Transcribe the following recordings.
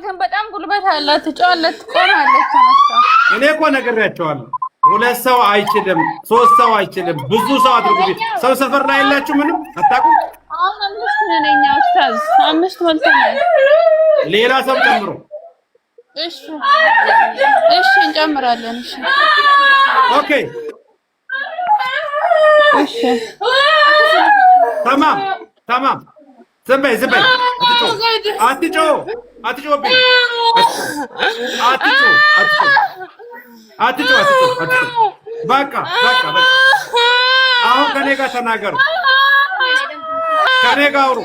አላይክም በጣም ጉልበት አላት ትጫዋለች ትቆማለች ተነስታ እኔ እኮ ነግሬያቸዋለሁ ሁለት ሰው አይችልም ሶስት ሰው አይችልም ብዙ ሰው አድርጉ ሰው ሰፈር ላይ ያላችሁ ምንም አታውቁም አሁን አምስት ነኝ ኡስታዝ አምስት ወልተናል ሌላ ሰው ጨምሮ እሺ እሺ እንጨምራለን እሺ ኦኬ እሺ تمام تمام زبي اتجو بقى اهو ከኔ ጋር ተናገሩ ከኔ ጋር አውሩ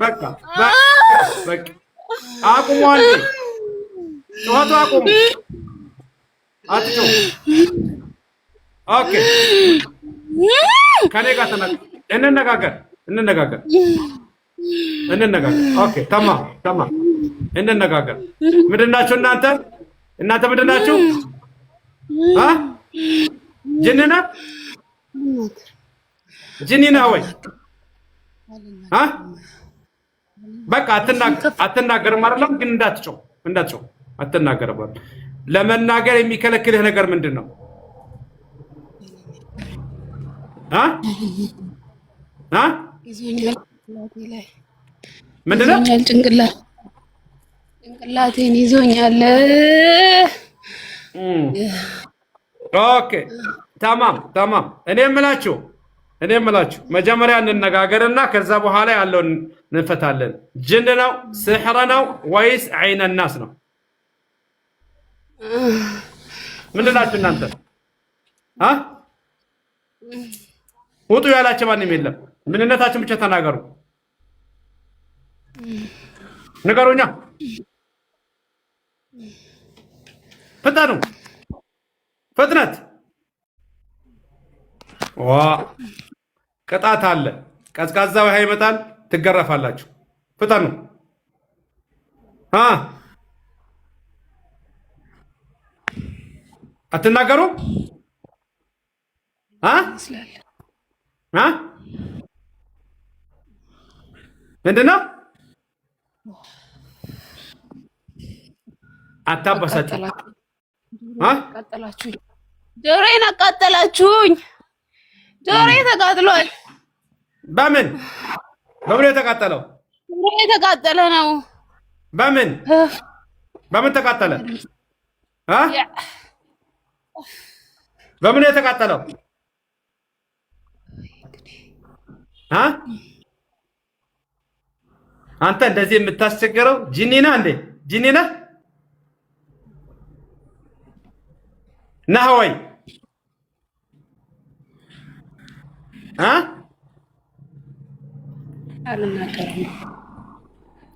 በቃ አቁሙ አንዴ ጮኸቱ አቁሙ አትጮህ ኦኬ ከኔ ጋር እንነጋገር ኦኬ ተማም እንነጋገር ምንድናችሁ እናንተ ምንድናችሁ ጅኒና ወይ በቃ አትናገርም አይደለም ግን እንዳትጮህ አትናገርም ለመናገር የሚከለክልህ ነገር ምንድነው ይዞኛል ላይ ምንድነው ጭንቅላቴን ይዞኛል ኦኬ ተማም እኔ የምላችሁ መጀመሪያ እንነጋገርና ከዛ በኋላ ያለውን እንፈታለን ጅን ነው ስሕር ነው ወይስ አይነ الناس ነው ምንድናችሁ እናንተ ውጡ ያላችሁ ማንም የለም ምንነታችሁን ብቻ ተናገሩ ንገሩኛ ፈጣኑ ፍጥነት ቅጣት አለ ቀዝቃዛ ውሃ ይመጣል ትገረፋላችሁ ፍጠኑ አትናገሩ ምንድነው አታበሳጩ ጆሮዬን አቃጠላችሁኝ ጆሮዬ ተቃጥሏል በምን የተቃጠለው ጆሮዬ የተቃጠለ ነው በምን ተቃጠለ በምን የተቃጠለው አንተ እንደዚህ የምታስቸግረው ጂኒና እንዴ ጂኒና ናሆይ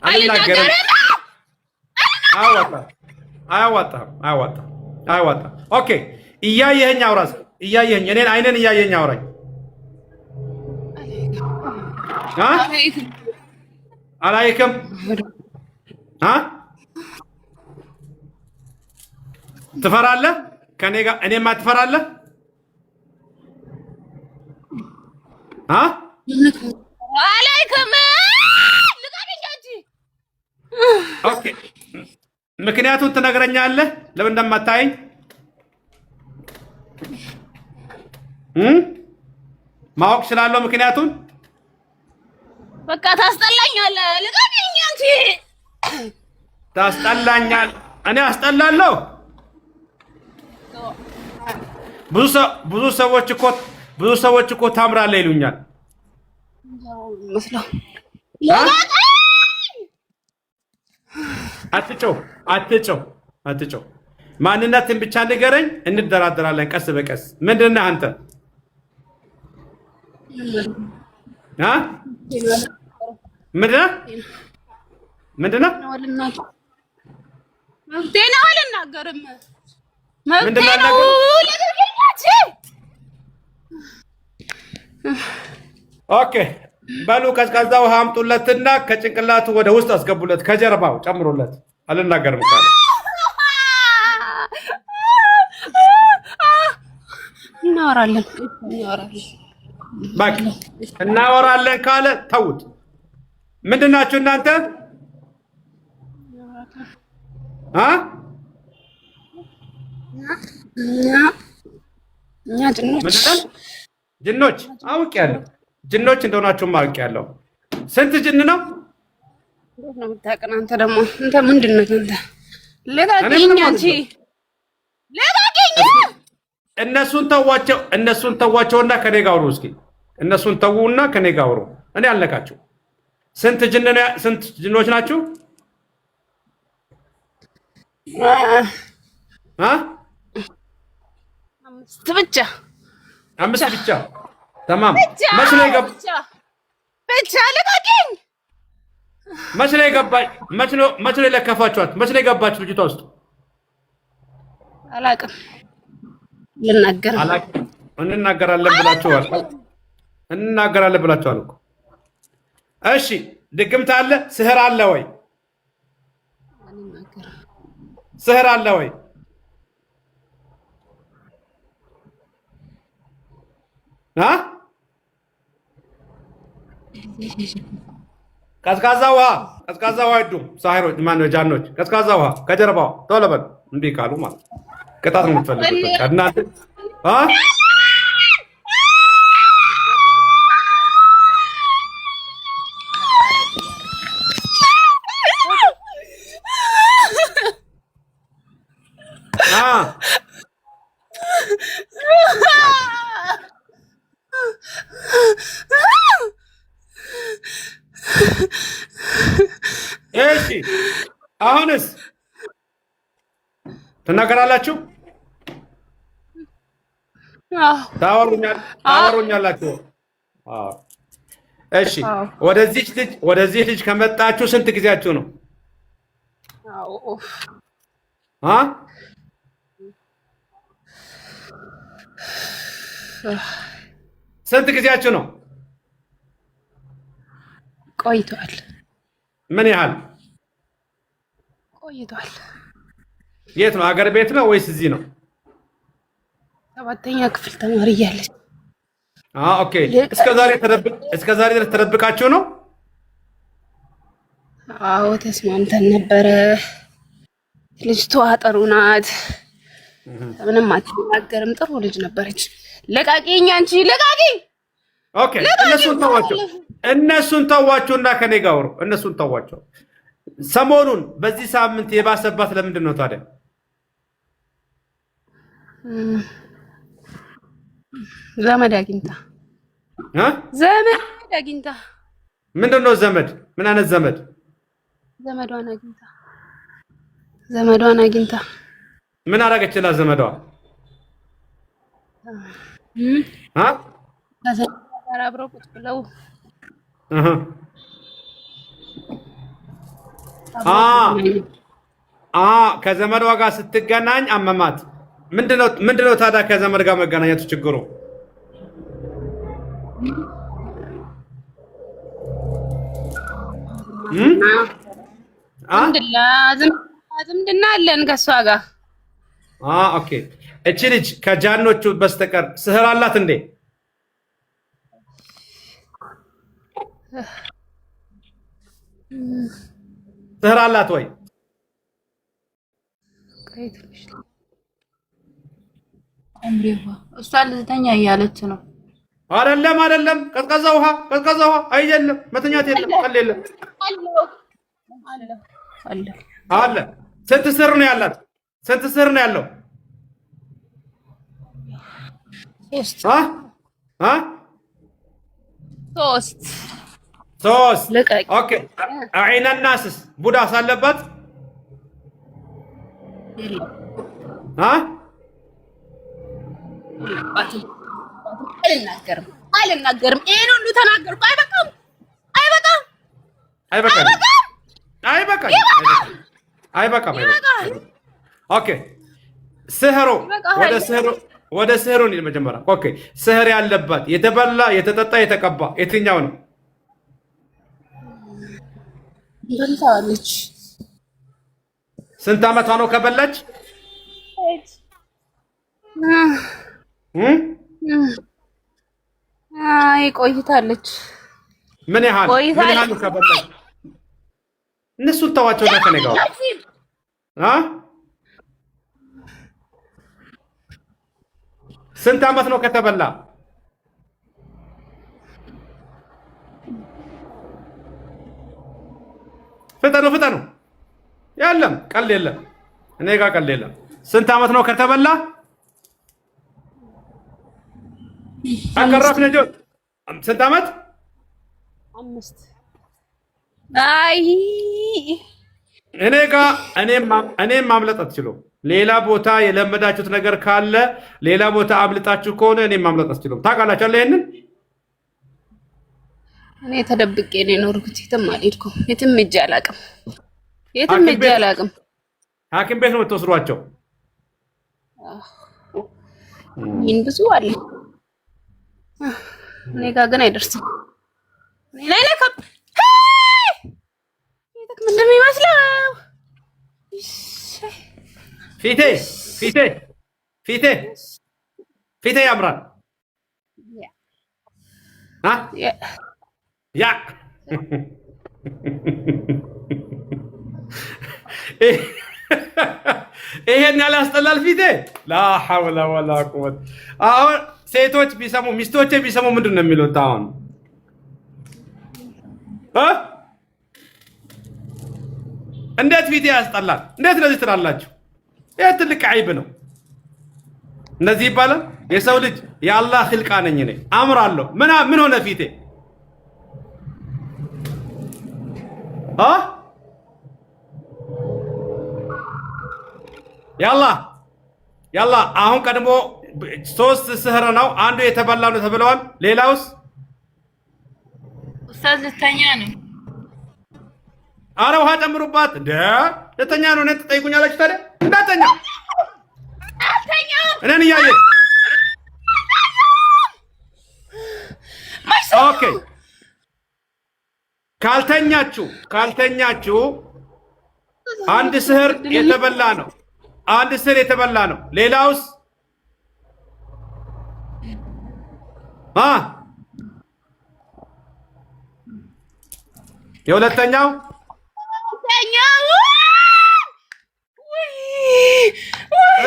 አልናገርም አያዋጣም ኦኬ እያየኸኝ አውራስ እያየኸኝ እኔን አይነን እያየኸኝ አውራኝ አላየክም ትፈራለህ ከኔ ጋር እኔማ ትፈራለህ አላየክም ኦኬ ምክንያቱም ትነግረኛለህ ለምን እንደማታየኝ ማወቅ ስላለው ምክንያቱም በቃ ታስጠላኛለህ ልቀቀኝ አንቺ ታስጠላኛል እኔ አስጠላለሁ ብዙ ሰዎች እኮ ታምራለህ ይሉኛል መስለው አትጮህ ማንነትን ብቻ ንገረኝ እንደራደራለን ቀስ በቀስ ምንድነህ አንተ ምንድነው መብቴን አልናገርም ምንድነው ኦኬ በሉ ቀዝቃዛ ውሃ አምጡለትና ከጭንቅላቱ ወደ ውስጥ አስገቡለት ከጀርባው ጨምሩለት አልናገርም ካለ እናወራለን በቃ እናወራለን ካለ ተውት። ምንድን ናችሁ እናንተ? እኛ ጅኖች አውቄያለሁ። ጅኖች እንደሆናችሁ አውቄያለሁ። ስንት ጅን ነው? እንዴት ነው የምታውቀን አንተ? ደግሞ እንተ ምንድን ነው አንተ? ለጋገኝ አንቺ ለጋገኝ። እነሱን ተዋቸውና ከኔ ጋር አውሩ እስኪ። እነሱን ተዉና ከኔ ጋር አውሩ። እኔ አልነካችሁ። ስንት ጅኖች ናችሁ? አምስት ብቻ። ተማም መች ነው ለጋገኝ። መች ነው የለከፋችኋት? መች ነው የገባችሁ ልጅቷ ውስጥ? አላውቅም። እንናገራለን ብላችኋል እኮ። እሺ ድግምት አለ? ስህር አለ ወይ? ስህር አለ ወይ? ቀዝቃዛ ውሃ አይዱም። ሳሂሮች ማነው ጃኖች? ቀዝቃዛ ውሃ ከጀርባው ቶሎ በል። እምቢ ካሉ ማለት ቅጣት ነው የምትፈልጉት እናንተ። እሺ አሁንስ ትናገራላችሁ? ታወሩኛላችሁ? እሺ ወደዚህ ልጅ ከመጣችሁ ስንት ጊዜያችሁ ነው? ስንት ጊዜያችሁ ነው? ቆይቷል። ምን ያህል ቆይቷል? የት ነው? አገር ቤት ነው ወይስ እዚህ ነው? 7ኛ ክፍል ተማሪ እያለች። ኦኬ። እስከ ዛሬ ድረስ ተደብቃችሁ ነው? አዎ ተስማምተን ነበረ። ልጅቷ ጥሩ ናት፣ ምንም አትናገርም። ጥሩ ልጅ ነበረች። ለቃቂኝ አንቺ ለቃቂኝ። ኦኬ እነሱን ተዋቸውና ከኔ ጋር አውሩ። እነሱን ተዋቸው። ሰሞኑን በዚህ ሳምንት የባሰባት ለምንድን ነው ታዲያ? ዘመድ አግኝታ ምንድን ነው ዘመድ? ምን አይነት ዘመድ? ዘመዷን አግኝታ ምን አደረገችላት? ዘመዷ አብረው ቁጭ ብለው ከዘመዷ ጋር ስትገናኝ አመማት። ምንድነው ታዲያ ከዘመድ ጋር መገናኘቱ ችግሩ? ዝምድና አለን ከእሷ ጋር። ኦኬ። እቺ ልጅ ከጃኖቹ በስተቀር ስህር አላት እንዴ? ስህር አላት ወይ? እሷ ልተኛ እያለች ነው። አይደለም። ቀዝቃዛ ውሃ አይደለም። መተኛት የለም። ቀል የለም አለ። ስንት ስህር ነው ያላት? ስንት ስህር ነው ያለው? ሶስት። ኦኬ። አይነ ናስስ ቡዳስ አለባት? አልናገርም። ይሄን ሁሉ ተናገርኩ። አይበቃም። ኦኬ። ስህሩ ወደ ስህሩ መጀመሪያ። ኦኬ። ስህር ያለባት የተበላ የተጠጣ የተቀባ የትኛው ነው? በልታለች። ስንት ዓመቷ ነው ከበላች? አይ ቆይታለች። ምን ያህል ከበላች? እነሱን ተዋቸው። ለከነጋው ስንት ዓመት ነው ከተበላ? ፍጠኑ። የለም ቀልድ የለም። እኔ ጋር ቀልድ የለም። ስንት ዓመት ነው ከተበላ? አቀራፍ ነጆ ስንት ዓመት? 5 አይ እኔም ማምለጥ አትችሉም። ሌላ ቦታ የለመዳችሁት ነገር ካለ ሌላ ቦታ አምልጣችሁ ከሆነ እኔም ማምለጥ አትችሉም። ታውቃላችሁ ይሄንን። እኔ ተደብቄ ነው የኖርኩት። የትም አልሄድኩም። የትም ሂጅ አላውቅም። ሐኪም ቤት ነው የምትወስዷቸው? ይህን ብዙ አለ። እኔ ጋር ግን አይደርስም። እኔ ላይ ለከም ምንድን ነው የሚመስለው? ፊቴ ያምራል። ያ ይሄን ያላስጠላል ፊቴ። ላ ሐውለ ወላ ቁወት። አሁን ሴቶች ቢሰሙ ሚስቶቼ ቢሰሙ ምንድን ነው የሚሉት? አሁን እንዴት ፊቴ ያስጠላል? እንዴት እንደዚህ ትላላችሁ? ይሄ ትልቅ አይብ ነው። እንደዚህ ይባላል? የሰው ልጅ የአላህ ኽልቃ ነኝ እኔ አምራለሁ። ምን ሆነ ፊቴ? ያላ አሁን ቀድሞ 3 ስህር ነው። አንዱ የተበላ ነው ተብለዋል። ሌላውስ ኡስታዝ ልተኛ ነው። አረ ውሃ ጨምሩባት። እንደ ልተኛ ነው። እኔን ትጠይቁኛላችሁ ታዲያ? እንዳተኛ እኔን እያየ ኦኬ። ካልተኛችሁ አንድ ስህር የተበላ ነው። ሌላውስ የሁለተኛው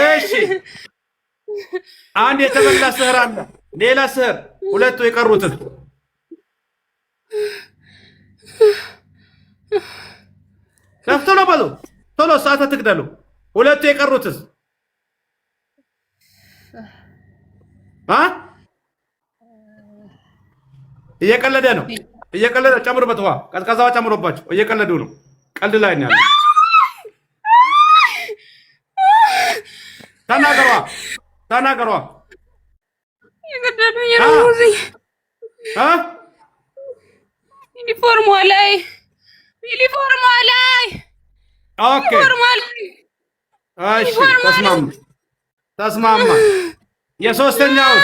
እሺ፣ አንድ የተበላ ስህር አለ። ሌላ ስህር ሁለቱ የቀሩትን ቶሎ በሉ፣ ቶሎ ሰዓት አትግደሉ። ሁለቱ የቀሩትስ እየቀለደ ነው። ጨምሩበት ውሃ፣ ቀዝቃዛዋ ጨምሮባቸው እየቀለዱ ነው። ቀልድ ላይ ነው ያለው። ተናገሯ። ዩኒፎርሟ ላይ ኦኬ። እሺ ተስማማ። የሶስተኛውስ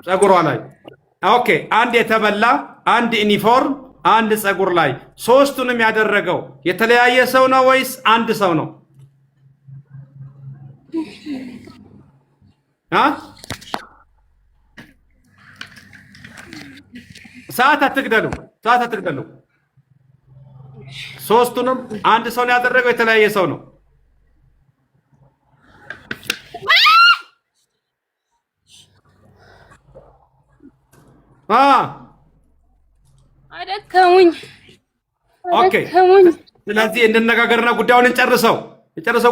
ጸጉሯ ላይ ኦኬ። አንድ የተበላ፣ አንድ ዩኒፎርም፣ አንድ ጸጉር ላይ። ሶስቱንም ያደረገው የተለያየ ሰው ነው ወይስ አንድ ሰው ነው? ሰዓት አትግደሉ። ሶስቱንም አንድ ሰው ነው ያደረገው? የተለያየ ሰው ነው? አደከሙኝ። ኦኬ፣ ስለዚህ እንነጋገርና ጉዳዩን እንጨርሰው።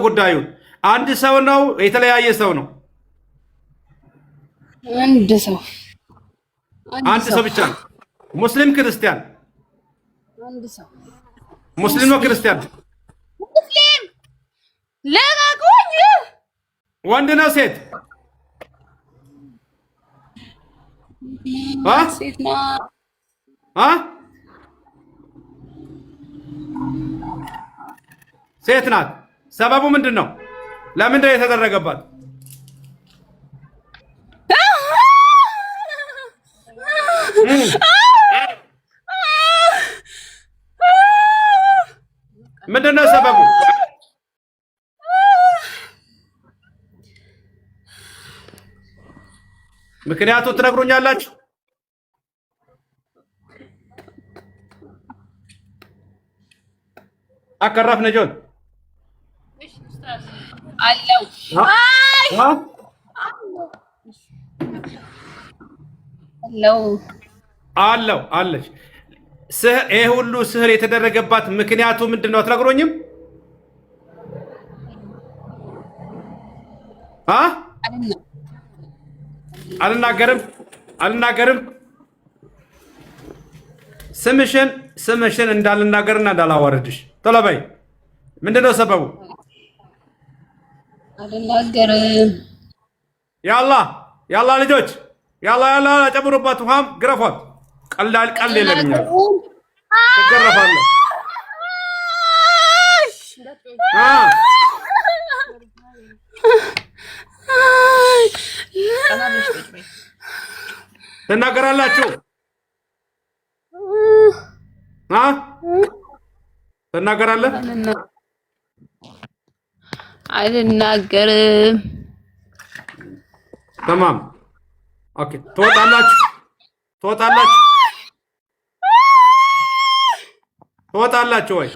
ጉዳዩን አንድ ሰው ነው የተለያየ ሰው ነው? አንድ ሰው ብቻ ነው። ሙስሊም ክርስቲያን? ሙስሊም ነው ክርስቲያን? ሙስሊም። ለማቆኝ ወንድ ነው ሴት? ሴት ናት። ሰበቡ ምንድን ነው? ለምንድን ነው የተደረገባት? ምንድነው ሰበቡ? ምክንያቱ ትነግሩኛላችሁ? አከራፍ ነጆን አለው አለው አለች። ይሄ ሁሉ ስህር የተደረገባት ምክንያቱ ምንድነው? አትነግሮኝም? አልናገርም። ስምሽን እንዳልናገርና እንዳላዋርድሽ ቶሎ በይ። ምንድነው ሰበቡ? አልናገርም። ያላ ልጆች ያላ ጨምሩባት፣ ውሃም ግረፏት። ቀላል ቀል የለምኛል ትገረፋለህ። ትናገራላችሁ? ትናገራለህ? አልናገርም። ተማም ኦኬ። ትወጣላችሁ ወይ?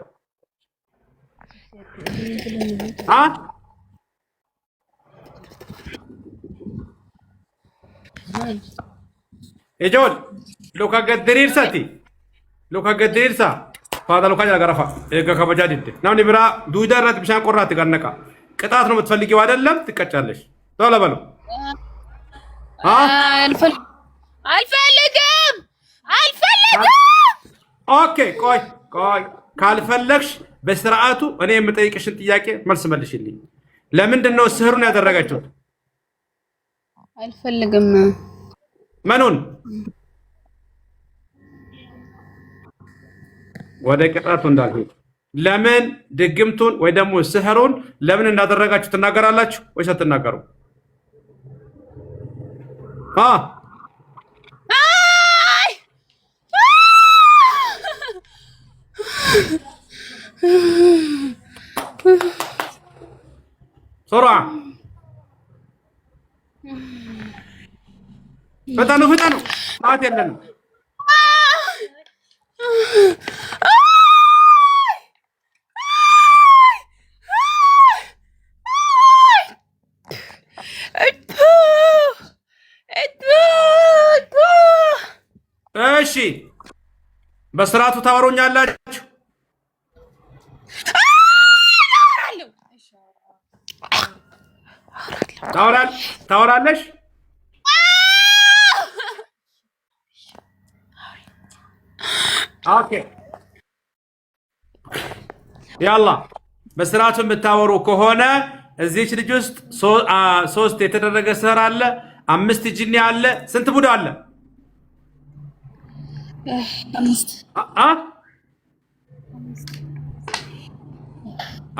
Ejol, luka gadiriirsa faata luka jala garafa eega kabajaa didde namni biraa duudaa irratti bishaan qorraatti gannaqa ቅጣት ነው የምትፈልጊው አይደለም? ትቀጫለሽ። ቶሎ በሉ። አልፈልግም። ኦኬ ቆይ ካልፈለግሽ በስርዓቱ እኔ የምጠይቅሽን ጥያቄ መልስ መልሽልኝ። ለምንድን ነው ስህሩን ያደረጋችሁት? አልፈልግም። ምኑን? ወደ ቅጣቱ እንዳልሄድ ለምን ድግምቱን ወይ ደግሞ ስህሩን ለምን እንዳደረጋችሁ ትናገራላችሁ ወይስ አትናገሩ? ሶራ ፈጣኑ ሰዓት የለንም። እሺ በስርዓቱ ታወሩኛላችሁ? ታወራለሽ? ኦኬ ያላ በስርዓቱ የምታወሩ ከሆነ እዚች ልጅ ውስጥ 3 የተደረገ ስህር አለ፣ 5 ጂኒ አለ። ስንት ቡዳ አለ? 5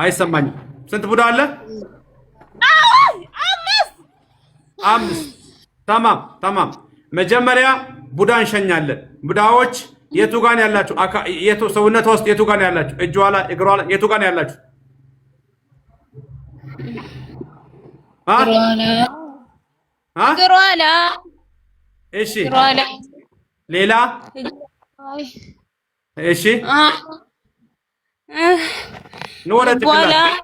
አይሰማኝም። ስንት ቡዳ አለ? 5 ተማም። መጀመሪያ ቡዳ እንሸኛለን። ቡዳዎች የቱ ጋር ያላችሁ? ሰውነት ውስጥ የቱ ጋር ያላችሁ? እጇ ላይ እግሯ ላይ የቱ ጋር ያላችሁ? እሺ ሌላ? እሺ ነው ወደ ጭንቅላት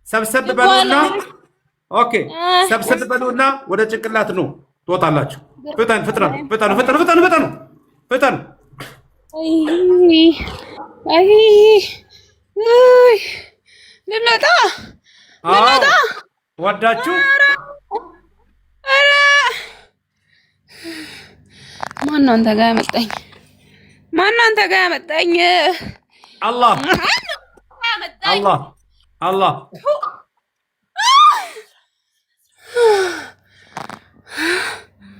ሰብሰብ በሉና፣ ኦኬ ሰብሰብ በሉና ወደ ጭንቅላት ነው ትወጣላችሁ። ፍጠኑ። ልንወጣ ወዳችሁ ማነው አንተ ጋር ያመጣኝ? አላህ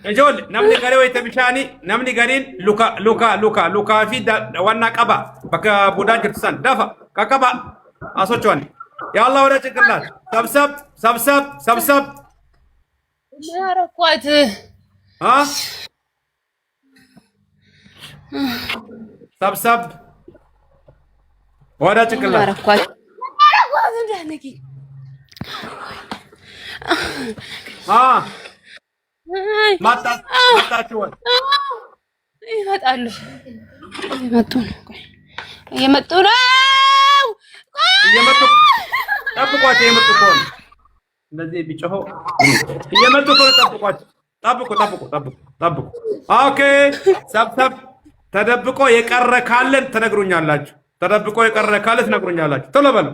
እጆል namni garee wayita bishaanii namni gariin luka fi wanna qaba bakka budaan jirtu san dafa qaqaba asochoon yaa Allah wada ጭንቅላት ሰብሰብ ማረኳት ሰብሰብ ወደ ጭንቅላት ማጣችሁ ይመጣሉ። እየመጡ ነው። ጠብቋቸው። የመጡ ከሆነ እንደዚህ ቢጮኸው እየመጡ ከሆነ ጠብቋቸው። ጠብቁ። ኦኬ። ሰብሰብ። ተደብቆ የቀረ ካለን ትነግሩኛላችሁ። ቶሎ በሉ።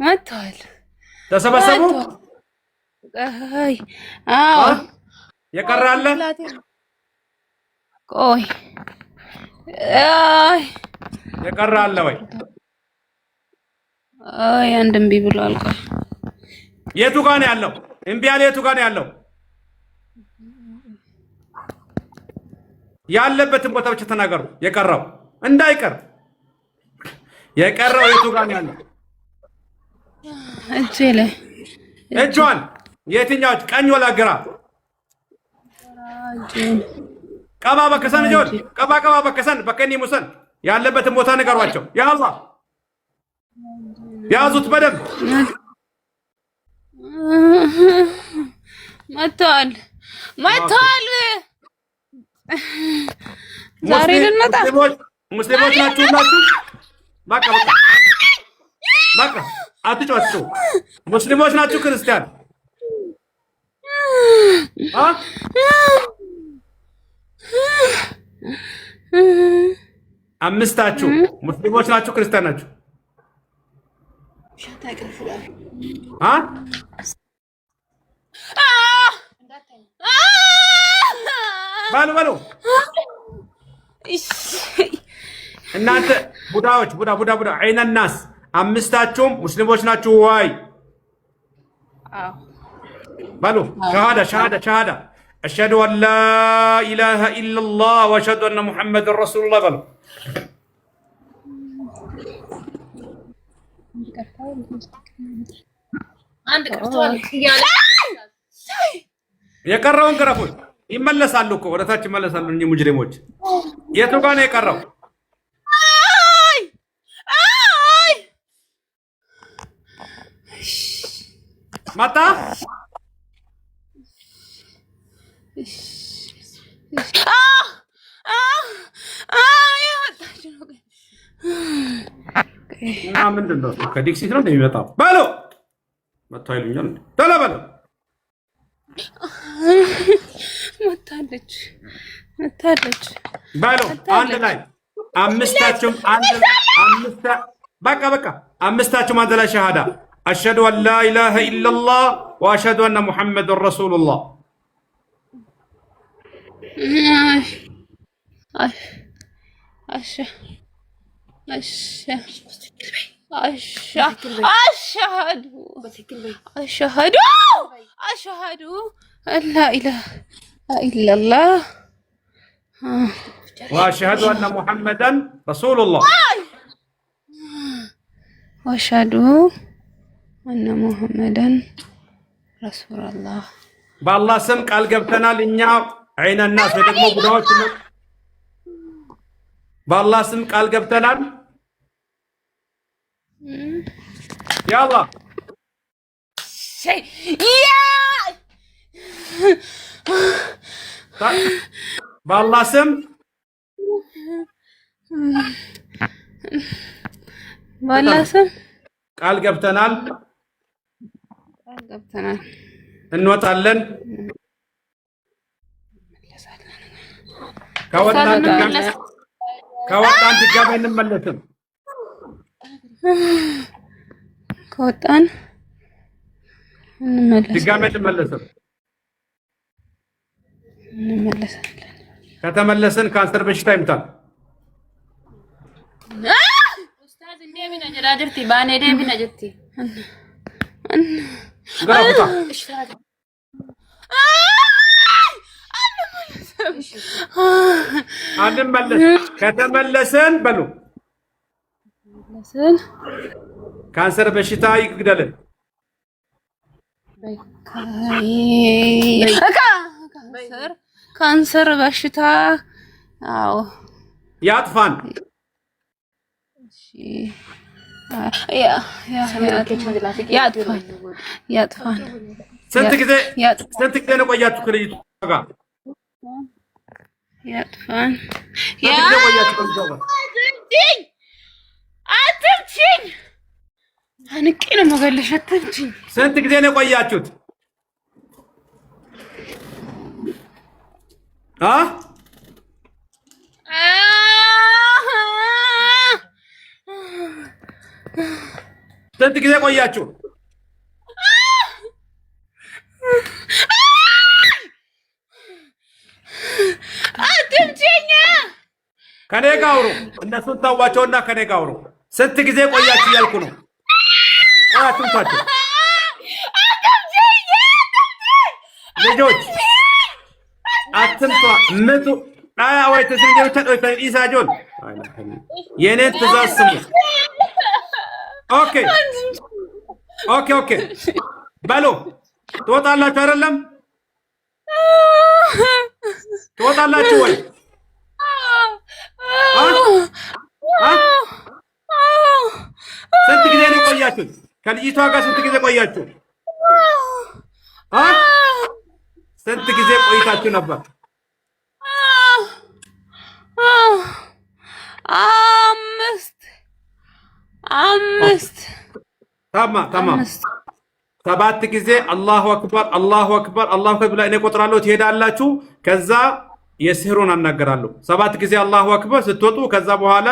መጥተዋል። ተሰበሰቡ። የቀረ አለ? ቆይ የቀረ አለ ወይ? አንድ እምቢ ብሏል። ቆይ የቱ ጋር ነው ያለው? እምቢ ያለ የቱ ጋር ነው ያለው? ያለበትን ቦታ ብቻ ተናገሩ። የቀረው እንዳይቀር። የቀረው የቱ ጋር ነው ያለው? እጄ ላይ እጇን። የትኛው? ቀኝ ወላ ግራ? ቀባ በከሰን ጆን ቀባ በከሰን በከኒ ሙሰን ያለበትን ቦታ ንገሯቸው። ያ አላህ ያዙት በደንብ። መጥተዋል። ዛሬ ልንመጣ ሙስሊሞች ናችሁ። በቃ አትጮቱ። ሙስሊሞች ናችሁ ክርስቲያን? አምስታችሁ ሙስሊሞች ናችሁ ክርስቲያን ናችሁ? በሉ እናንተ ቡዳዎች ቡዳ አይነናስ አምስታችሁም ሙስሊሞች ናችሁ ወይ? በሉ ሸሃዳ አሽሀዱ አን ላ ኢላሃ ኢለላህ ወአሽሀዱ አነ ሙሐመድን ረሱሉላህ በሉ። የቀረውን ግረፉት። ይመለሳሉ እኮ ወደታች ይመለሳሉ እንጂ ሙጅሪሞች። የቱ ጋር ነው የቀረው? መጣ። እና ምንድን ነው ከዲክሲት ነው እንደሚመጣው? በሉ መጥቶ አይሉኛል። ቶሎ በሉ። መታለች። በሉ አንድ ላይ አምስታችሁም በቃ አምስታችሁም አንድ ላይ ሸሃዳ አሽሀዱ አን ላ ኢላሃ ኢለላህ ወአሽሀዱ አነ ሙሐመድን ረሱሉላህ። أشهد أن لا إله إلا الله وأشهد أن محمدا رسول الله. وأشهد أن محمدا رسول الله. بالله سم قال قبتنا لنيا عين الناس بدمو بدوات. بالله سم قال قبتنا يا الله بالله سم ቃል ገብተናል እንወጣለን ከወጣን ድጋሜ እንመለስም ከወጣን ድጋሜ እንመለስም እንመለሳለን። ከተመለስን ካንሰር በሽታ ይምታል። ኡስታዝ እንደምን አጀራድርቲ ባኔ ደብና ጀቲ ገራውታ አንመለስ ከተመለስን በሉ ለስን ካንሰር በሽታ ይግደልን። ካንሰር በሽታ አዎ ያጥፋን። ያጥፋን። ስንት ጊዜ ነው ቆያችሁ ከልጅቷ ጋር? ያጥፋን። አትምችኝ! አንቄ ነው የምገልሽ። አትምችኝ! ስንት ጊዜ ነው የቆያችሁት? ስንት ጊዜ ቆያችሁ? አትምችኝ! ከኔ ጋር አውሩ። እነሱን ታዋቸውና ከኔ ጋር አውሩ። ስንት ጊዜ ቆያችሁ እያልኩ ነው። አትምቷቸው ልጆች፣ አትምቷ ምቱ ወይ ተስንጀሮች ተቆይተን ኢሳጆን የኔን ትእዛዝ ስሙ። ኦኬ ኦኬ ኦኬ በሉ። ትወጣላችሁ አይደለም? ትወጣላችሁ ወይ? ስንት ጊዜ ነው የቆያችሁት? ከልጅቷ ጋር ስንት ጊዜ ቆያችሁ? ስንት ጊዜ ቆይታችሁ ነበር? አምስት ተማም 7 ጊዜ አላሁ አክበር አላሁ አክበር አላሁ አክበር ብላ እኔ እቆጥራለሁ። ትሄዳላችሁ። ከዛ የስህሩን አናገራለሁ። 7 ጊዜ አላሁ አክበር ስትወጡ፣ ከዛ በኋላ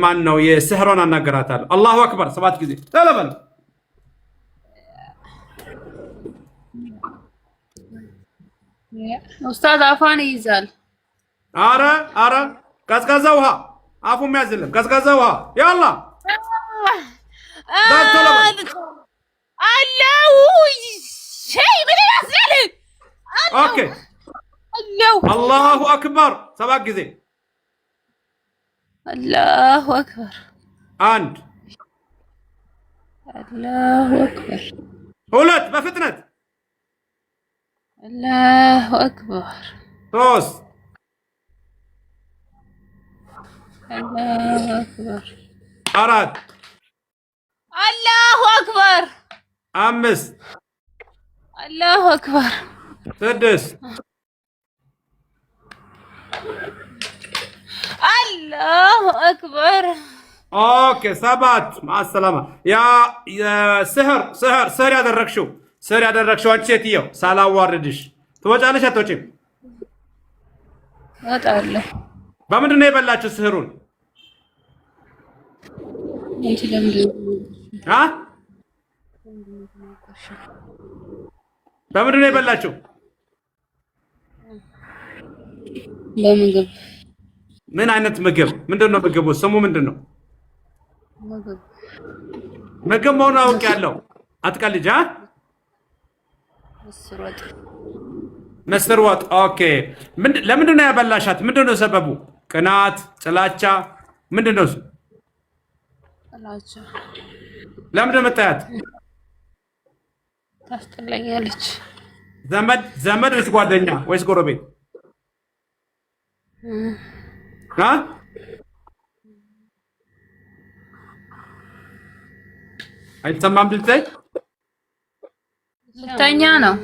ማን ነው የስህሩን አናገራታለሁ። አላሁ አክበር 7 ጊዜ ተለበል። ኡስታዝ አፋን ይይዛል። አረ ቀዝቃዛ ውሃ አፉም ያዝልም። ቀዝቃዛ ውሃ ያላ አላሁ ሸይ ምን ይመስላል? ኦኬ አላሁ አክበር 7 ጊዜ አላሁ አክበር 1 አላሁ አክበር 2 በፍጥነት አላሁ አክበር 3 አላሁ አክበር 4 አላሁ አክበር 5 አላሁ አክበር 6 አላሁ አክበር ኦኬ 7 ማሰላማ ያ ስህር ያደረግሽው አንቺ ሴትየው ሳላዋርድሽ ትወጫለሽ አትወጪም? እወጣለሁ። በምንድን ነው የበላችሁ ስህሩን? በምንድን ነው የበላችሁ? በምግብ። ምን አይነት ምግብ? ምንድን ነው ምግቡ? ስሙ ምንድን ነው? ምግብ መሆኑን አውቄያለሁ። አትቀልጅ። ምስር ወጥ። ኦኬ። ለምንድን ነው ያበላሻት? ምንድን ነው ሰበቡ? ቅናት፣ ጥላቻ? ምንድን ነው እሱ? ጥላቻ። ለምንድን ነው የምታያት? ታስጠላኛለች። ዘመድ ወይስ ጓደኛ ወይስ ጎረቤት? አይሰማም ድምጼ? ልተኛ ነው።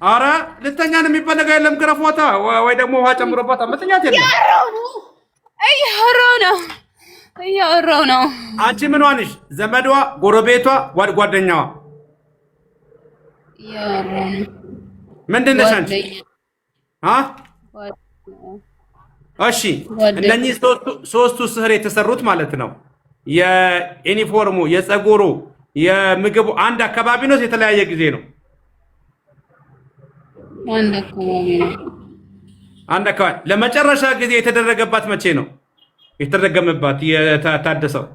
አረ ልተኛ ነው የሚባል ነገር የለም። ግረፎታ ወይ ደግሞ ውሃ ጨምሮባት መተኛት የለም። እያወራሁ ነው። አንቺ ምን ዋንሽ? ዘመዷ፣ ጎረቤቷ፣ ጓደኛዋ? ምንድን ነሽ አንቺ? እሺ እነኚህ ሶስቱ ስህር የተሰሩት ማለት ነው። የዩኒፎርሙ፣ የፀጉሩ፣ የምግቡ አንድ አካባቢ ነው? የተለያየ ጊዜ ነው? አንድ አካባቢ። ለመጨረሻ ጊዜ የተደረገባት መቼ ነው? የተደረገመባት የታደሰው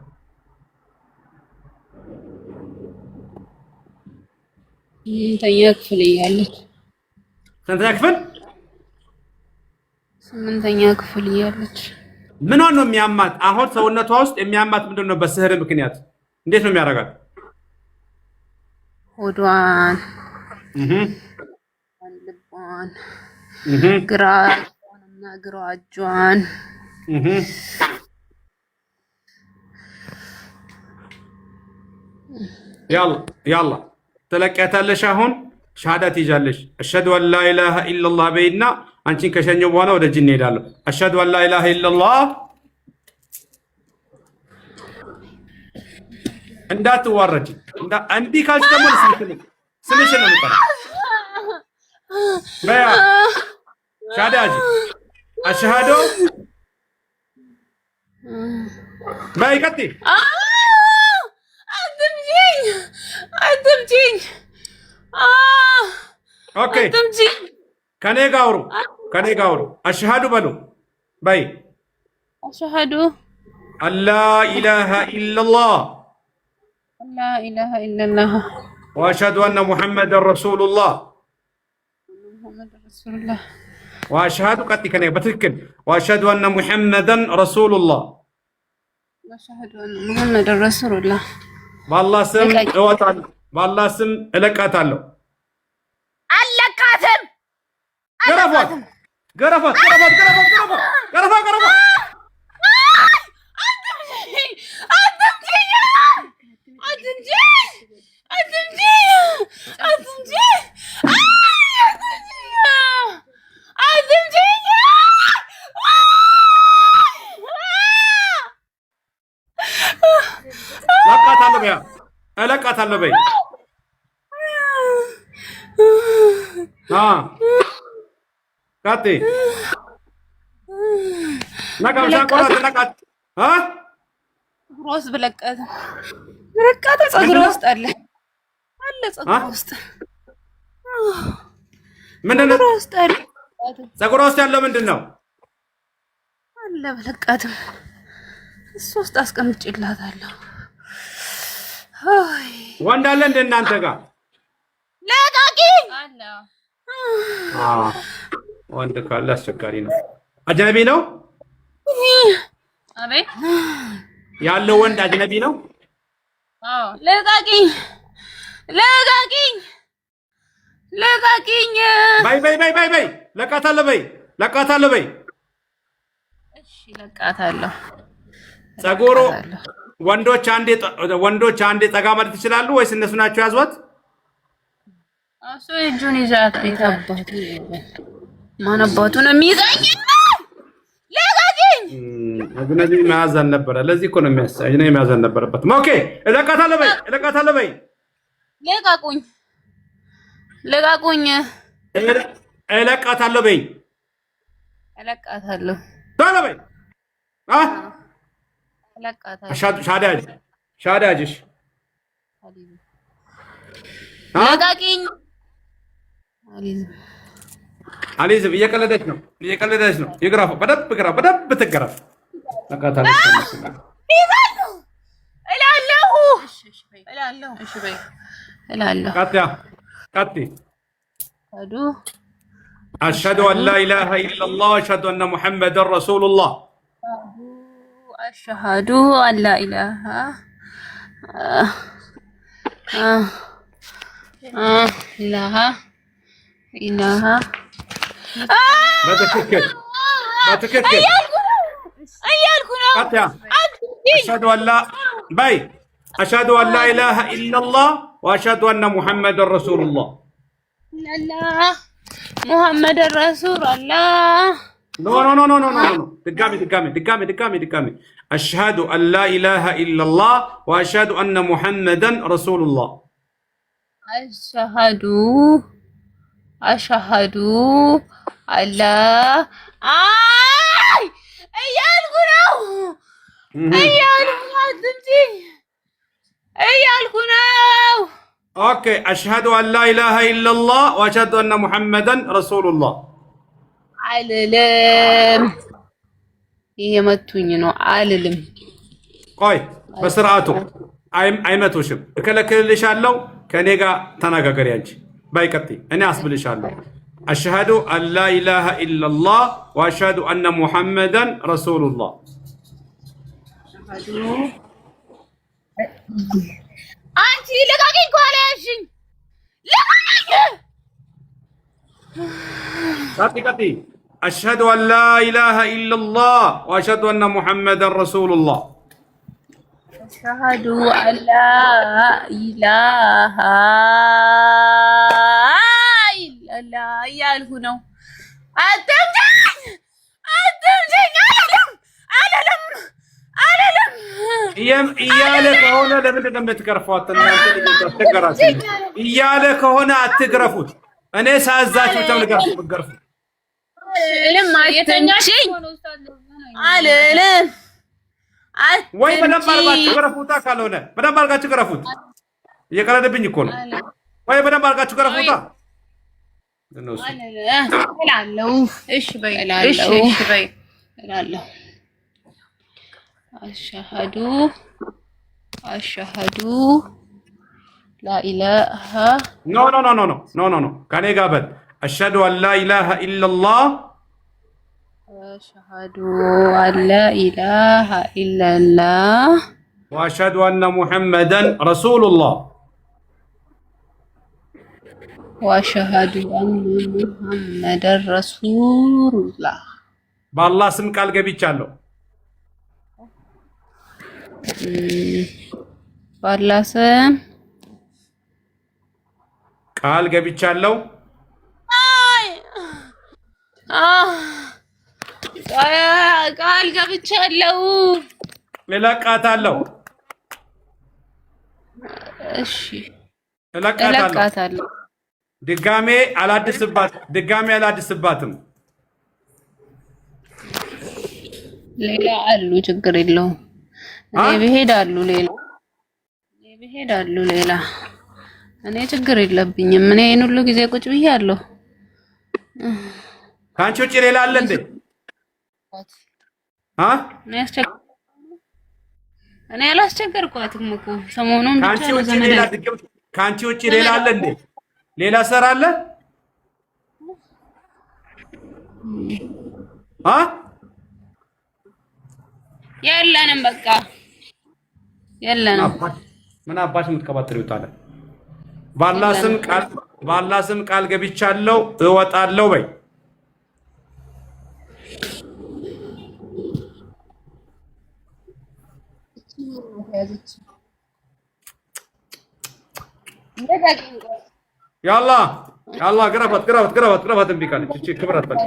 ስምንተኛ ክፍል እያለች። ስንተኛ ክፍል? 8ኛ ክፍል እያለች። ምኗን ነው የሚያማት? አሁን ሰውነቷ ውስጥ የሚያማት ምንድን ነው? በስህር ምክንያት እንዴት ነው የሚያደርጋት? ሆዷን፣ ልቧን፣ ግራ እጇን ያላ ትለቂያታለሽ። አሁን ሻሃዳ ትይዣለሽ። አሽሀዱ አን ላ ኢላሃ ኢለላህ በይና አንቺን ከሸኘው በኋላ ወደ ጅን እሄዳለሁ። አሽሀዱ አን ላ ኢላሃ ኢለላህ እንዳትዋረጂ። እንዲህ ካልሽ ደግሞ ስምሽን ነው የምጠራው። በያ ሻሃዳ ያዥ። አሽሀዱ በይ ቀጥይ። አትምጪኝ። ኦኬ ከኔ ጋር አውሩ። አሽሀዱ በሉ በይ። አሽሀዱ አላ ኢላሃ ኢለላህ ወአሽሀዱ አነ ሙሐመደን ረሱሉላህ ወአሽሀዱ ቀጥይ ከኔ በትክክል ወአሽሀዱ አነ ሙሐመደን ረሱሉላህ በአላህ ስም እወጣለሁ። በአላህ ስም እለቃታለሁ። አለቃትም። ገረፏት። እለቃታለሁ በይ። ቀጥይ። ሮስ ብለቃት ፀጉር ውስጥ አለ ፀጉር ውስጥ ምንድን ነው? ፀጉር ውስጥ ያለው ምንድን ነው? አለ ብለቃትም እሱ ውስጥ አስቀምጬላታለሁ። ወንድ አለ እንደ እናንተ ጋር? ለቃቂ አለ። ወንድ ካለ አስቸጋሪ ነው። አጅነቢ ነው? አቤት ያለው ወንድ አጅነቢ ነው? አዎ። ለቃቂኝ። በይ። ለቃታለሁ በይ። እሺ ለቃታለሁ። ፀጉሩ ወንዶች አንዴ ጠጋ ማለት ይችላሉ ወይስ እነሱ ናቸው ያዟት? እሱ እጁን ይዛት ይታባቱ ማን አባቱ ነው የሚይዘኝ? ለቃቂኝ። አጅነቢ መያዝ አልነበረ። ለዚህ እኮ ነው የሚያሳይ። አጅነቢ መያዝ አልነበረበትም። ኦኬ እለቃታለሁ በይ። ለቃቁኝ። እለቃታለሁ በይ። ቶሎ በይ። ሻሃዳ ያዥሽ። ለቃቂኝ። አልይዝም። እየቀለደች ነው። ይግራፍ። በደንብ ትገራፍ። እላለሁ። ቀጥይ። አሽሀዱ አን ላ ኢላሃ ኢለላህ ወአሽሀዱ አነ ሙሐመደን ረሱሉላህ አሽሀዱ አን ላ ኢላሃ በትክክል እያልኩ ነው። አሽሀዱ አን ላ ኢላሃ ኢለላህ ወአሽሀዱ አነ ሙሐመደን ረሱሉላህ ሙሐመደን ረሱሉላህ። ኖ ድጋሚ። አሽሀዱ አን ላ ኢላሃ ኢለላህ ወአሽሀዱ አነ ሙሐመደን ረሱሉላህ። አሽሀዱ አላ እያልኩ ነው እያልኩ ነው። ኦኬ አሽሀዱ አን ላ ኢላሃ ኢለላህ ወአሽሀዱ አነ ሙሐመደን ረሱሉላህ አልልም። እየመቱኝ ነው። አልልም። ቆይ በስርዓቱ አይመቱሽም። እከለክልልሻለሁ። ከኔ ጋር ተነጋገሪ አንቺ። በይ ቀጥይ። እኔ አስብልሻለሁ። أشهد أن لا إله إلا الله وأشهد أن محمدا رسول الله. أنت لقاكين كواليشين لقاكين أشهد أن لا إله إلا الله وأشهد أن محمدا رسول الله. أشهد أن لا إله إلا الله እያልኩ ነው። እያለ ከሆነ ለምንድን ነው የምትገርፏት? እያለ ከሆነ አትግረፉት። እኔ ሳዛችሁ ብቻ ልገርፉት። ወይ በደንብ አድርጋችሁ ገረፉታ። ካልሆነ በደንብ አድርጋችሁ ገረፉት። እየቀለደብኝ እኮ ነው። ወይ በደንብ አድርጋችሁ ገረፉታ። እሺ በይ እላለሁ። አሽሀዱ ላኢላሃ ኖ ከኔ ጋር በል። አሽሀዱ አን ላኢላሃ ኢለላህ أشهد أن لا إله إلا الله وأشهد أن محمدا رسول الله وأشهد أن محمدا رسول الله بالله سم قال ገብቻለሁ بالله ስም ቃል ገብቻለሁ ቃል ገብቻለሁ እለቃታለሁ። እሺ እለቃታለሁ። ድጋሜ አላድስባትም። ሌላ አሉ፣ ችግር የለውም። እኔ ብሄዳሉ ሌላ እኔ ችግር የለብኝም። እኔ ይሄን ሁሉ ጊዜ ቁጭ ብያለሁ። ከአንቺ ውጭ ሌላ አለ እንዴ? እኔ አላስቸገርኳትም እኮ ሰሞኑን ብቻ ከአንቺ ውጭ ሌላ አለ እንዴ? ሌላ ሰራ አለ? የለንም፣ በቃ የለንም። ምን አባሽ የምትቀባጥሪው ታዲያ? ባላህ ስም ቃል ገብቻለሁ እወጣለሁ በይ። ያላ ግረፋት እምቢ ካለች እቺ ክብረት በል።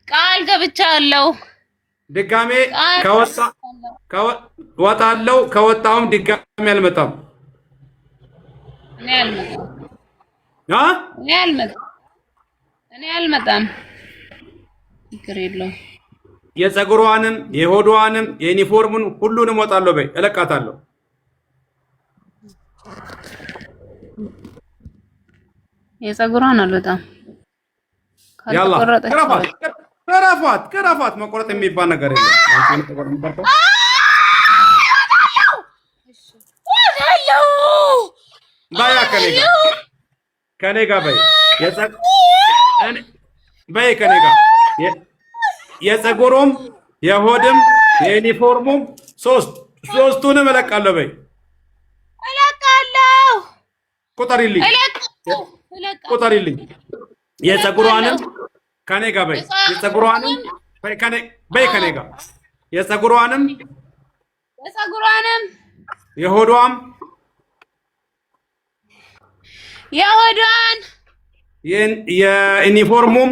ቃል ገብቻለሁ ድጋሜ እወጣለሁ። ከወጣሁም ድጋሜ አልመጣም። እኔ አልመጣም። ችግር የለውም። የፀጉሯንም የሆዷንም የዩኒፎርሙን ሁሉንም እወጣለሁ በይ። እለቃታለሁ። የፀጉሯን አልወጣም። ያላ ገረፋት። መቆረጥ የሚባል ነገር የለም። ባያ ከኔ ጋር በይ ከኔ ጋር የፀጉሩም የሆድም የዩኒፎርሙም ሶስቱንም እለቃለሁ በይ። ቁጠሪልኝ። የፀጉሯንም ከኔ ጋር በይ። የፀጉሯንም በይ ከኔ ጋር የፀጉሯንም የሆዷን የዩኒፎርሙም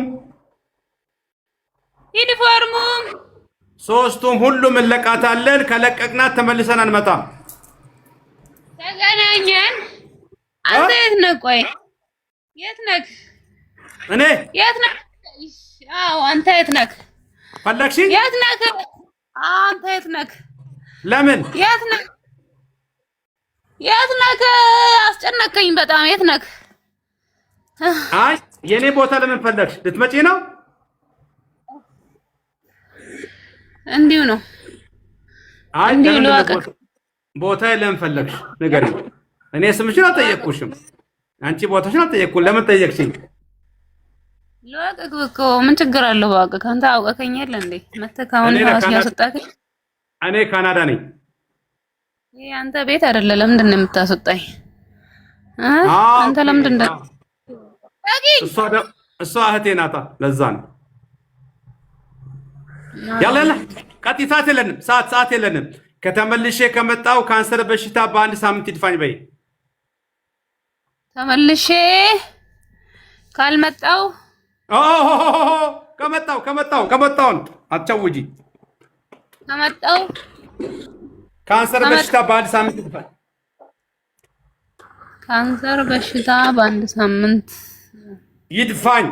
ሶስቱም ሁሉም እንለቃታለን። ከለቀቅናት ተመልሰን አንመጣም። ተገናኘን። አንተ የት ነህ? ቆይ የት ነህ? እኔ የት ነህ? አዎ አንተ የት ነህ? ፈለግሽኝ? የት ነህ? አንተ የት ነህ? ለምን? የት ነህ? አስጨነቀኝ በጣም። የት ነህ? አይ የኔ ቦታ ለምን ፈለግሽ? ልትመጪ ነው? እንዲሁ ነው። አይ ቦታ ለምን ፈለግሽ? ንገሪኝ። እኔ ስምሽን አልጠየቅኩሽም። አንቺ ቦታሽን አልጠየቅኩም። ለምን ጠየቅሽኝ? ለወቅክ እኮ ምን ችግር አለው? በቃ ካንተ አውቀከኝ የለ እንዴ? መተህ ካሁን ራስ ያስወጣከኝ። እኔ ካናዳ ነኝ። ይሄ አንተ ቤት አይደለ? ለምንድን ነው የምታስወጣኝ? አንተ ለምንድን ነው? እሷ እህቴ ናታ። ለዛ ነው። ያለ ቀጥ ሰዓት የለንም። ሰዓት የለንም። ከተመልሼ ከመጣው ካንሰር በሽታ በአንድ ሳምንት ይድፋኝ በይ። ተመልሼ ካልመጣው ከመጣው አትጨውጂ። ከመጣው ካንሰር በሽታ በአንድ ሳምንት ይድፋኝ። ካንሰር በሽታ በአንድ ሳምንት ይድፋኝ።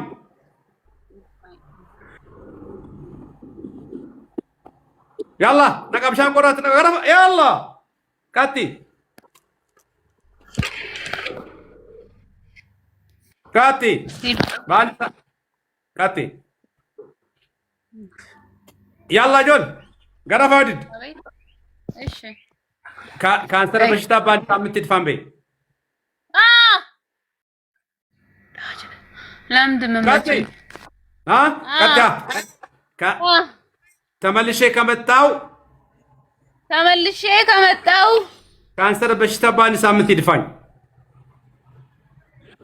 ያላ ነቀብሻን ቆራት ነገር ያላ ካቲ ባንታ ካቲ ያላ ጆን ገረፋ ወድድ እሺ ካንሰር በሽታ በአንድ ሳምንት ይድፋን በይ። ለምንድን ነው ተመልሼ ከመጣው ካንሰር በሽታ በአንድ ሳምንት ይድፋኝ።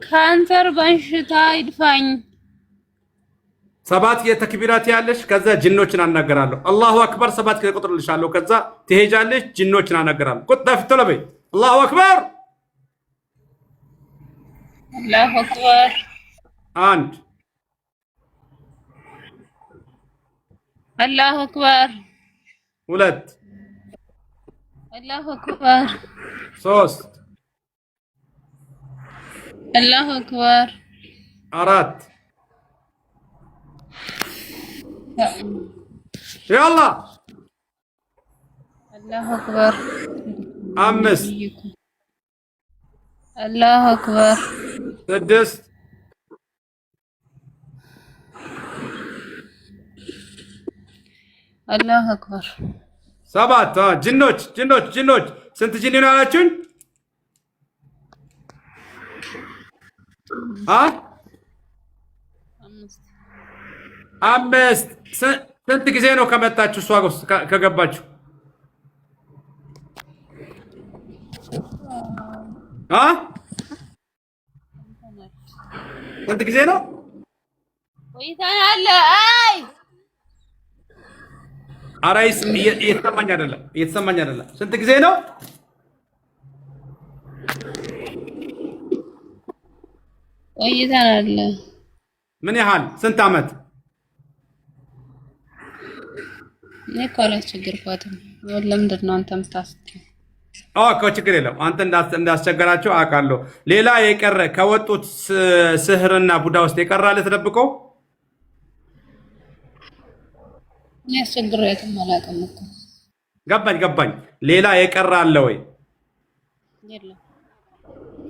ካንሰር በሽታ ይድፋኝ። 7 የተክቢራት ያለሽ። ከዛ ጅኖችን አናገራለሁ። አላሁ አክበር 7 ቁጥርልሻለሁ። ከዛ ትሄጃለሽ፣ ጅኖችን አናገራለሁ። ቁጣ ፍትለ በይ። አላሁ አክበር አላሁ አክበር 1 አላሁ አክበር 2 አላሁ አክበር 3 አላሁ አክበር 4 ያላ አላሁ አክበር 5 አላሁ አክበር 6 አላሁ አክበር 7 ጅኖች ስንት ጅን ነው ያላችሁኝ? አምስት። ስንት ጊዜ ነው ከመጣችሁ እሷ ከገባችሁ? ስንት ጊዜ ነው? ቆይተናል። አራይስ እየተሰማኝ አይደለም። ስንት ጊዜ ነው? ቆይተናል። ምን ያህል? ስንት አመት? እኔ እኮ አላስቸገርኳትም። ለምንድን ነው አንተ የምታስቸግረው? እኮ ችግር የለም። አንተ እንዳስቸገራቸው አውቃለሁ። ሌላ የቀረ ከወጡት ስህርና ቡዳ ውስጥ የቀረ አለ ተደብቀው? እኔ አስቸግሬያትም አላውቅም እኮ። ገባኝ። ሌላ የቀረ አለ ወይ?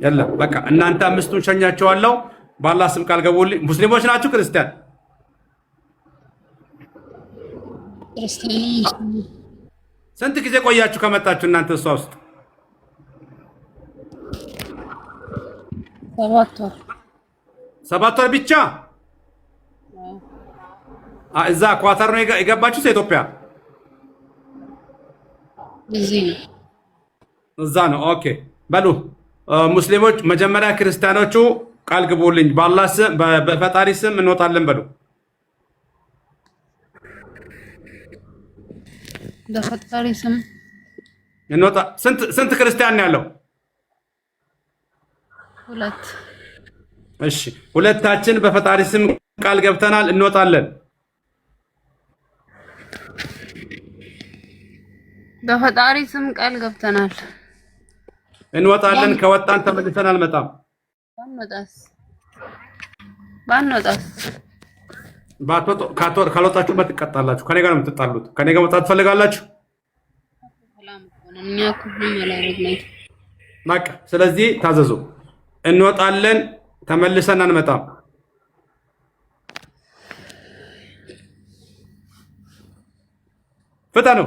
የለም። በቃ እናንተ አምስቱን ሸኛቸዋለሁ። በአላህ ስም ቃል ገቡልኝ። ሙስሊሞች ናችሁ? ክርስቲያን? ስንት ጊዜ ቆያችሁ ከመጣችሁ እናንተ እሷ ውስጥ? 7 ወር። 7 ወር ብቻ? እዛ ኳታር ነው የገባችሁት? ኢትዮጵያ? እዛ ነው። ኦኬ በሉ ሙስሊሞች መጀመሪያ ክርስቲያኖቹ ቃል ግቡልኝ። በአላህ ስም በፈጣሪ ስም እንወጣለን በሉ። በፈጣሪ ስም እንወጣ። ስንት ክርስቲያን ነው ያለው? 2። እሺ ሁለታችን በፈጣሪ ስም ቃል ገብተናል፣ እንወጣለን። በፈጣሪ ስም ቃል ገብተናል፣ እንወጣለን። ከወጣን ተመልሰን አልመጣም። ባንወጣስ ካልወጣችሁበት ትቀጣላችሁ። ከኔ ጋር ነው የምትጣሉት። ከኔ ጋር መውጣት ትፈልጋላችሁ? በቃ ስለዚህ ታዘዙ። እንወጣለን፣ ተመልሰን አንመጣም። ፍጠኑ።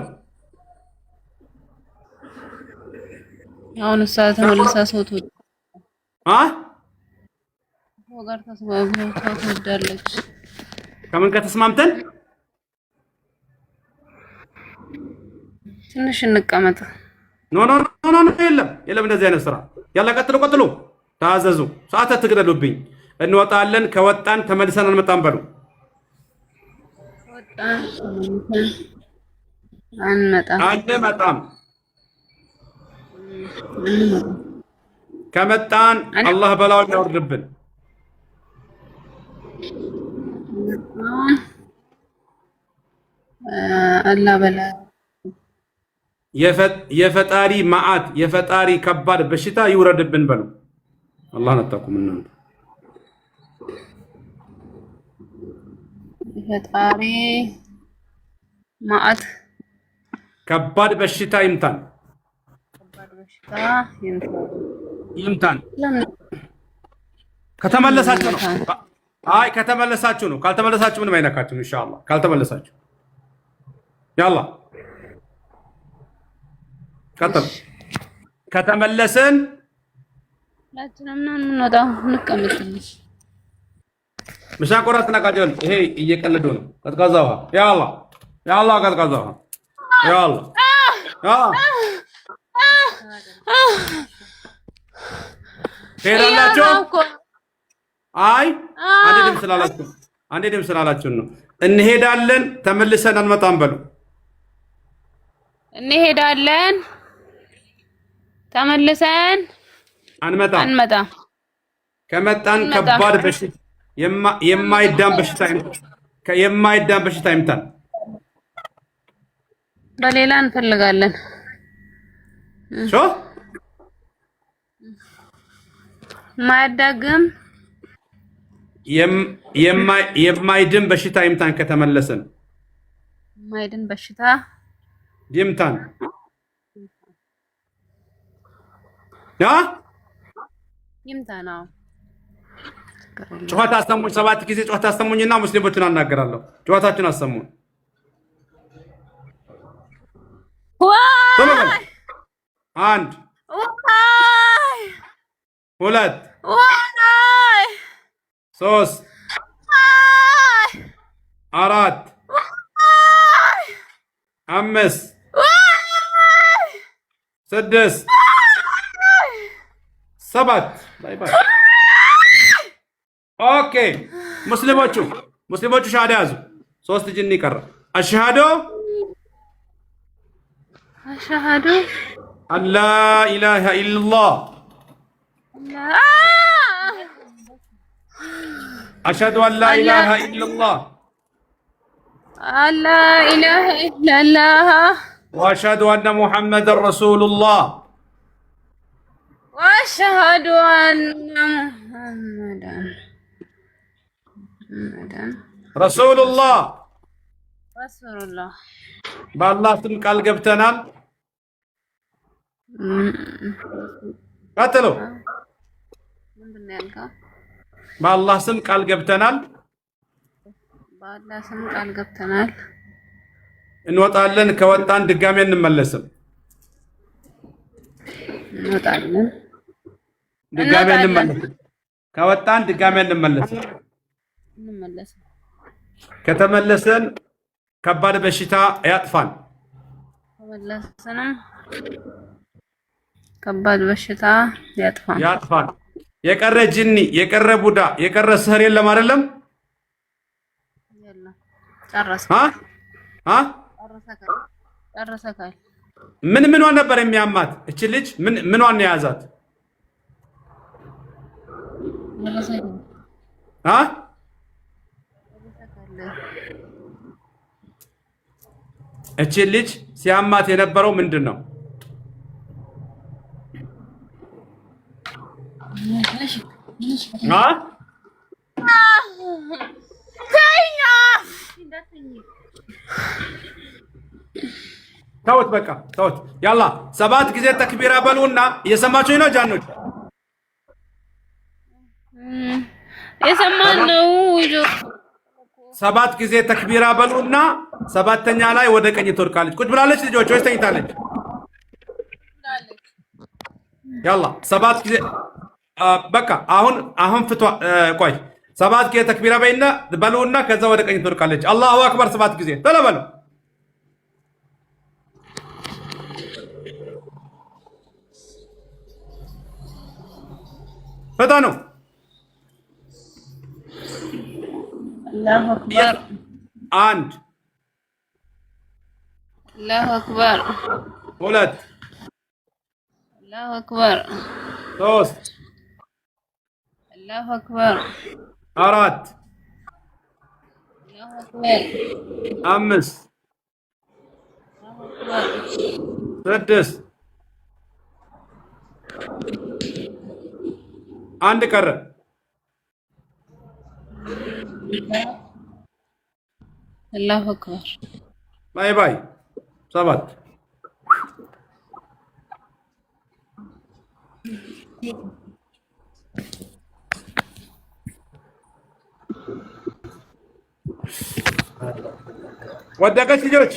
አሁን ተመልሳ ሰውት ጋር ተስማምታ ትወዳለች። ከምን ከተስማምተን ትንሽ እንቀመጥ። ኖ ኖ ኖ ኖ የለም የለም፣ እንደዚህ አይነት ስራ ያላ። ቀጥሉ ቀጥሉ፣ ታዘዙ። ሰዓት አትግደሉብኝ። እንወጣለን፣ ከወጣን ተመልሰን አንመጣም በሉ። አንመጣም። ከመጣን አላህ በላውን ያወርድብን። አላህ በላ የፈጣሪ መዓት የፈጣሪ ከባድ በሽታ ይውረድብን በሉ። አላህን አታውቁም እናንተ። የፈጣሪ መዓት ከባድ በሽታ ይምታን፣ ከባድ በሽታ ይምታን። ከተመለሳችሁ ነው። አይ ከተመለሳችሁ ነው። ካልተመለሳችሁ ምንም አይነካችሁም። ኢንሻአላህ ካልተመለሳችሁ ያላ ቀጥል። ከተመለስን ለአችንና እንወጣው እንቀመጥልሽ። ምሳ ቆራት ተናቃጀል። ይሄ እየቀለዱ ነው። ቀዝቃዛ ውሃ ያላ ያላ ቀዝቃዛ ውሃ ያላ ሄዳላችሁ። አይ አንዴ ድም ስላላችሁ ነው። እንሄዳለን ተመልሰን አንመጣም በሉ። እንሄዳለን ተመልሰን አንመጣም። ከመጣን ከባድ በሽታ የማይዳን በሽታ ይምታል። በሌላ እንፈልጋለን። ማያዳግም የማይድን በሽታ ይምታን። ከተመለስን የማይድን በሽታ ይምታን። ይምታን። ጩኸት አሰሙኝ። 7 ጊዜ ጩኸት አሰሙኝና ሙስሊሞችን አናገራለሁ። ጩኸታችሁን አሰሙኝ። 1 2 3 4 5 6 7 ባይ ባይ። ኦኬ ሙስሊሞቹ ሻሃዳ ያዙ። 3 ጅኒ ቀረ። አሽሃዱ አላ ኢላሃ ኢላላህ አሽሃዱ አላ ኢላሃ ኢላላህ ወአሽሃዱ አነ ሙሐመደን ረሱሉላህ ወአሽሃዱ አነ ሙሐመደን ረሱሉላህ በአላህ ስም ቃል ገብተናል። ቀጥሎ በአላህ ስም ቃል ገብተናል። እንወጣለን። ከወጣን ድጋሜ እንመለስም። ከወጣን ድጋሜ እንመለስም። ከተመለሰን ከባድ በሽታ ያጥፋን። ከባድ በሽታ ያጥፋን። የቀረ ጅኒ፣ የቀረ ቡዳ፣ የቀረ ስህር የለም አይደለም? ጨረሰካል። ምኗን ነበር የሚያማት እቺ ልጅ? ምኗን የያዛት? እቺ ልጅ ሲያማት የነበረው ምንድን ነው? ተውት፣ በቃ ተውት። ያላ 7 ጊዜ ተክቢራ በሉና እየሰማችሁኝ ነው ጃኖች? የሰማን ነው። 7 ጊዜ ተክቢራ በሉና 7ኛ ላይ ወደ ቀኝ ትወድቃለች። ቁጭ ብላለች ልጆች ወይስ ተኝታለች? ያላ 7 ጊዜ በቃ አሁን ፍቷ። ቆይ 7 ጊዜ ተክቢራ በይና በሉና ከዛ ወደ ቀኝ ትወድቃለች። አላሁ አክበር 7 ጊዜ ተለበሉ። ፈታ ነው። አላሁ አክበር 1 አላሁ አክበር 2 አላሁ አክበር 3 አላሁ አክበር 4 አላሁ አክበር 5 6 1 ቀረ። አላሁ አክበር ባይ ባይ 7 ወደቀች ልጆች።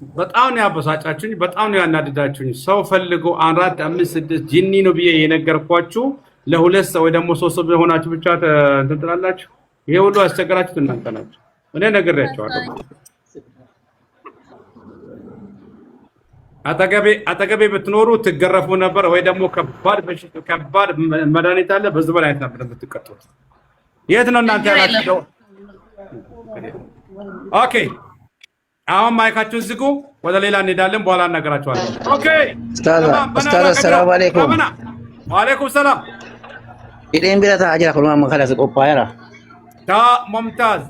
በጣም ነው ያበሳጫችሁኝ፣ በጣም ነው ያናደዳችሁኝ። ሰው ፈልጎ 4 5 6 ጂኒ ነው ብዬ የነገርኳችሁ ለሁለት ሰው ወይ ደግሞ 3 ሰው ሆናችሁ ብቻ እንትን ትላላችሁ። ይሄ ሁሉ ያስቸገራችሁት እናንተ ናችሁ። እኔ ነግሬያችኋለሁ። አጠገቤ ብትኖሩ ትገረፉ ነበር ወይ ደግሞ ከባድ መድኃኒት አለ በዚህ በላይ ነበር የምትቀጡት። የት ነው እናንተ ያላችሁ? ኦኬ አሁን ማይካችሁን ዝጉ። ወደ ሌላ እንሄዳለን፣ በኋላ እናገራችኋለን። ኦኬ ኡስታዝ ሰላም አለይኩም። ወአለይኩም ሰላም። ኢዴን ቢራታ አጅራ ኩልማ መኸለስ ቆፓየራ ሙምታዝ